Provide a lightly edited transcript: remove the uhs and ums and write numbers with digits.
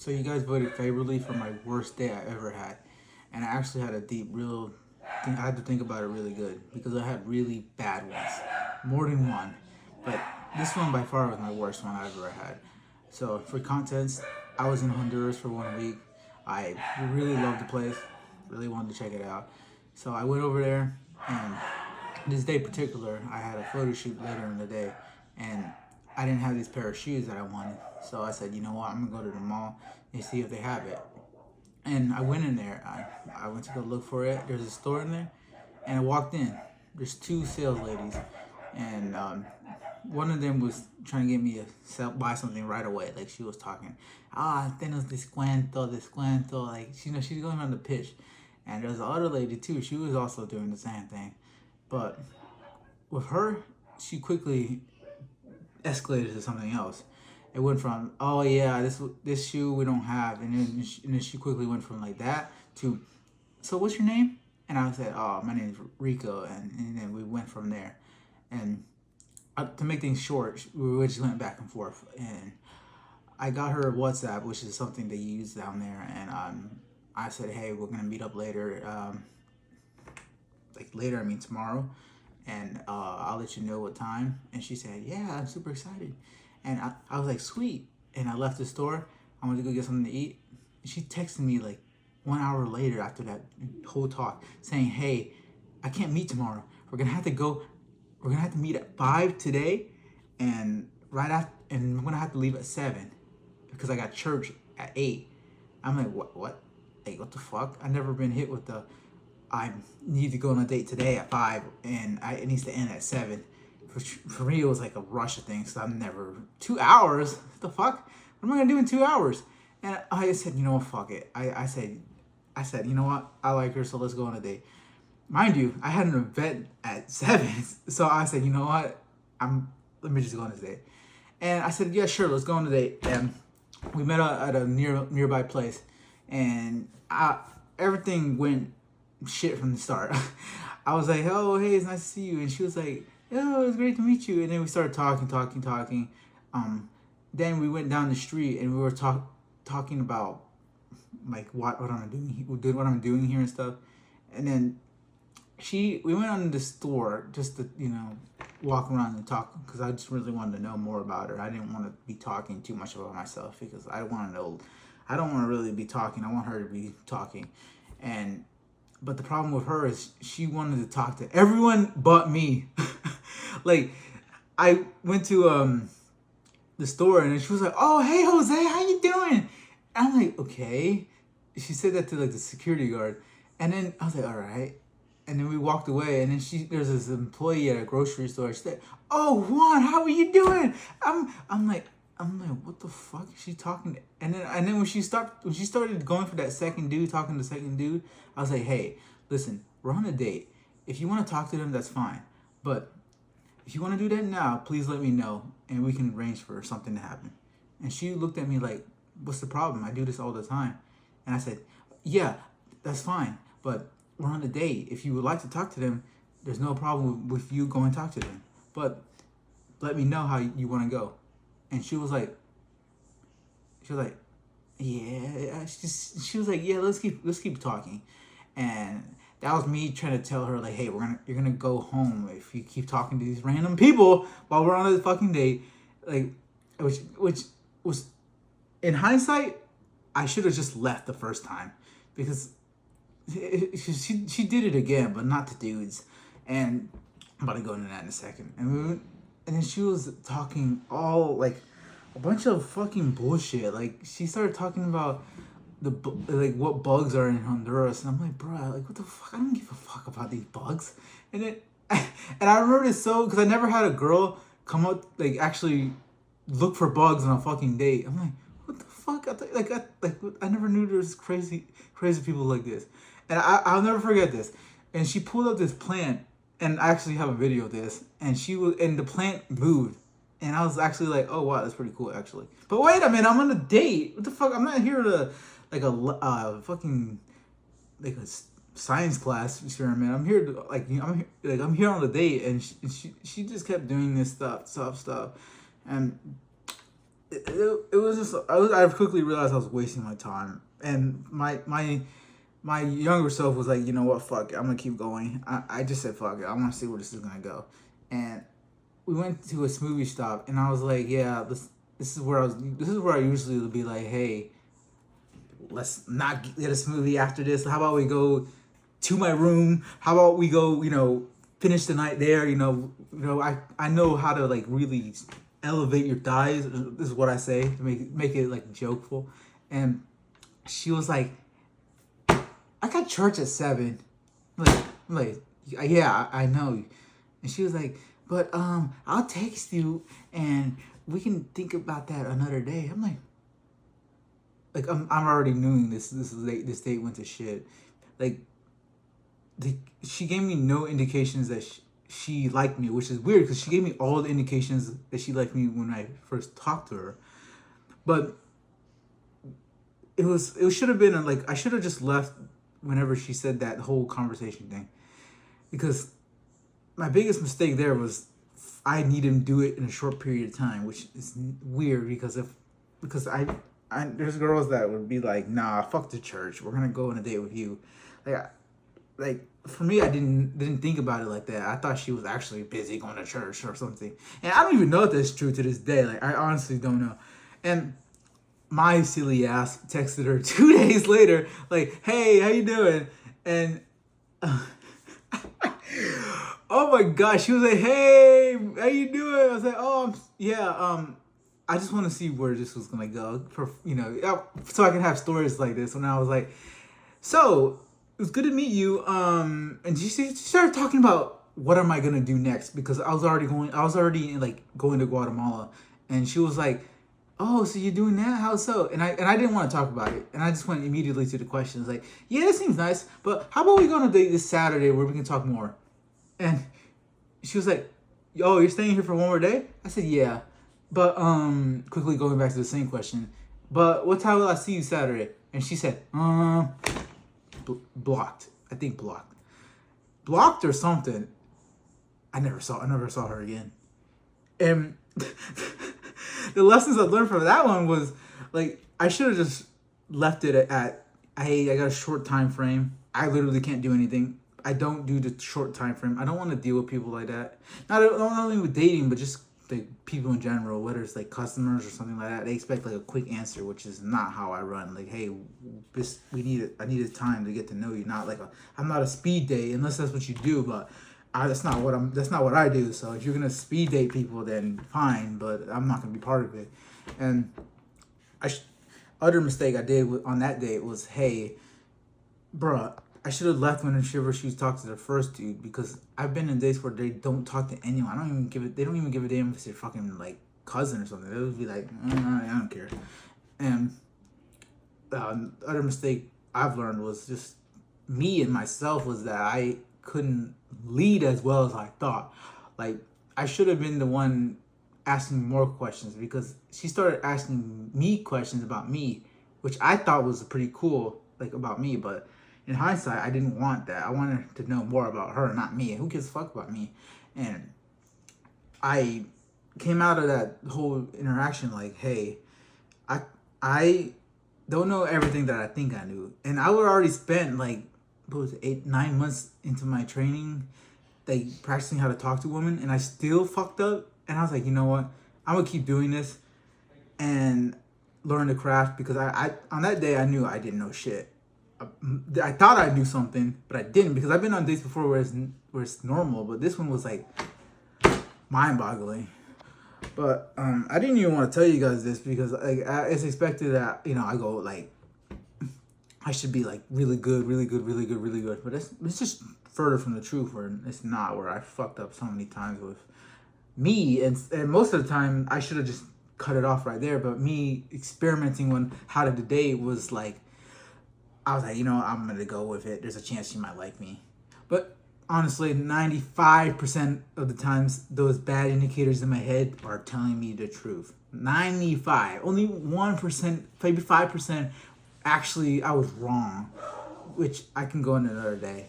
So you guys voted favorably for my worst day I ever had, and I actually had a deep, real. I had to think about it really good because I had really bad ones, more than one, but this one by far was my worst one I've ever had. So for context, I was in Honduras for 1 week. I really loved the place, really wanted to check it out. So I went over there, and this day in particular, I had a photo shoot later in the day, and I didn't have these pair of shoes that I wanted. So I said, you know what, I'm gonna go to the mall and see if they have it. And I went in there. I went to go look for it. There's a store in there, and I walked in. There's two sales ladies, and one of them was trying to get me to buy something right away. Like she was talking, tenemos descuento, descuento. Like she's going on the pitch. And there's the other lady too. She was also doing the same thing, but with her, she quickly escalated to something else. It went from, oh yeah, this shoe we don't have, and then she quickly went from like that to, so what's your name? And I said, oh, my name is Rico, and then we went from there. And to make things short, we just went back and forth, and I got her WhatsApp, which is something they use down there, and I said, hey, we're gonna meet up later, like later, I mean tomorrow, and I'll let you know what time. And she said, yeah, I'm super excited. And I was like, sweet. And I left the store. I went to go get something to eat. And she texted me like 1 hour later after that whole talk saying, hey, I can't meet tomorrow. We're going to have to go. We're going to have to meet at 5 today. And and I'm going to have to leave at 7 because I got church at 8. I'm like, what? Like, what the fuck? I've never been hit with the, I need to go on a date today at 5 and it needs to end at 7. For me, it was like a rush of things. So I'm never 2 hours. What the fuck? What am I gonna do in 2 hours? And I said, you know what? Fuck it. I said, you know what? I like her, so let's go on a date. Mind you, I had an event at 7, so I said, you know what? Let me just go on a date. And I said, yeah, sure, let's go on a date. And we met at a nearby place, and everything went shit from the start. I was like, oh, hey, it's nice to see you. And she was like, oh, it was great to meet you. And then we started talking. Then we went down the street and we were talking about like what I'm doing here and stuff. And then we went on the store just to walk around and talk because I just really wanted to know more about her. I didn't want to be talking too much about myself because I want to know. I don't want to really be talking. I want her to be talking. But the problem with her is she wanted to talk to everyone but me. Like, I went to the store and she was like, "Oh, hey Jose, how you doing?" And I'm like, "Okay." She said that to like the security guard, and then I was like, "All right." And then we walked away, and then there's this employee at a grocery store. She said, "Oh, Juan, how are you doing?" I'm like, what the fuck is she talking to? And then when she started going for that second dude, talking to the second dude, I was like, hey, listen, we're on a date. If you want to talk to them, that's fine. But if you want to do that now, please let me know, and we can arrange for something to happen. And she looked at me like, what's the problem? I do this all the time. And I said, yeah, that's fine. But we're on a date. If you would like to talk to them, there's no problem with you going to talk to them. But let me know how you want to go. And she was like, yeah. She was like, yeah, let's keep talking. And that was me trying to tell her like, hey, you're gonna go home if you keep talking to these random people while we're on a fucking date. Like, which was, in hindsight, I should have just left the first time because she did it again, but not to dudes. And I'm about to go into that in a second. And then she was talking all like a bunch of fucking bullshit. Like she started talking about what bugs are in Honduras, and I'm like, bro, like what the fuck? I don't give a fuck about these bugs. And then and I remember this because I never had a girl come up like actually look for bugs on a fucking date. I'm like, what the fuck? I never knew there was crazy people like this. And I'll never forget this. And she pulled up this plant, and I actually have a video of this. And the plant moved, and I was actually like, oh wow, that's pretty cool actually. But wait a minute, I'm on a date. What the fuck? I'm not here to like a fucking like a science class experiment. I'm here to I'm here on the date, and she just kept doing this stuff, and it was just I quickly realized I was wasting my time, and my younger self was like, you know what, fuck it, I'm gonna keep going. I just said fuck it, I want to see where this is gonna go, and we went to a smoothie stop, and I was like, yeah, this is where I usually would be like, hey, let's not get a smoothie after this. How about we go to my room? How about we go, finish the night there? I know how to like really elevate your thighs. This is what I say to make it like jokeful. And she was like, I got church at 7. I'm like, yeah, I know. And she was like, but I'll text you and we can think about that another day. I'm like I'm already knowing this date went to shit. Like she gave me no indications that she liked me, which is weird because she gave me all the indications that she liked me when I first talked to her. But it should have been like I should have just left whenever she said that whole conversation thing, because my biggest mistake there was I needed to do it in a short period of time, which is weird because I there's girls that would be like, nah, fuck the church, we're gonna go on a date with you. Like for me, I didn't think about it like that. I thought she was actually busy going to church or something, and I don't even know if that's true to this day. Like I honestly don't know. And my silly ass texted her 2 days later, like, hey, how you doing? And oh my gosh, she was like, hey, how you doing? I was like, oh, yeah, I just want to see where this was gonna go so I can have stories like this. And I was like, so it was good to meet you. And she started talking about what am I gonna do next, because I was already like going to Guatemala, and she was like, oh, so you're doing that? How so? And I didn't want to talk about it, and I just went immediately to the questions. Like, yeah, that seems nice, but how about we go on a date this Saturday where we can talk more? And she was like, oh, you're staying here for one more day? I said, yeah. But quickly going back to the same question, but what time will I see you Saturday? And she said, blocked. I think blocked or something. I never saw her again. And the lessons I learned from that one was like I should have just left it at hey, I got a short time frame. I literally can't do anything. I don't do the short time frame. I don't want to deal with people like that. Not only with dating, but just like people in general, whether it's like customers or something like that. They expect like a quick answer, which is not how I run. Like, hey, I needed time to get to know you. Not like I'm not a speed date unless that's what you do, but that's not what I do. So if you're gonna speed date people, then fine, but I'm not gonna be part of it. And other mistake I did on that date was, hey, bruh, I should have left whenever she was talking to the first dude, because I've been in dates where they don't talk to anyone. They don't even give a damn if it's your fucking like cousin or something. They would be like, I don't care. And other mistake I've learned was just me and myself was that I couldn't lead as well as I thought. Like I should have been the one asking more questions, because she started asking me questions about me, which I thought was pretty cool, like about me, but in hindsight, I didn't want that. I wanted to know more about her, not me. Who gives a fuck about me? And I came out of that whole interaction like, hey, I don't know everything that I think I knew. And I would already spent like, 8-9 months into my training, like practicing how to talk to women, and I still fucked up. And I was like, you know what? I'm gonna keep doing this and learn the craft, because I on that day I knew I didn't know shit. I thought I knew something, but I didn't, because I've been on dates before where it's normal, but this one was like mind-boggling. But I didn't even want to tell you guys this, because like it's expected that I go like I should be like really good, really good, really good, really good, but it's just further from the truth, where it's not, where I fucked up so many times with me, and most of the time I should have just cut it off right there. But me experimenting on how to date was like, I was like, I'm going to go with it. There's a chance she might like me. But honestly, 95% of the times, those bad indicators in my head are telling me the truth. 95. Only 1%, maybe 5%, actually, I was wrong. Which I can go into another day.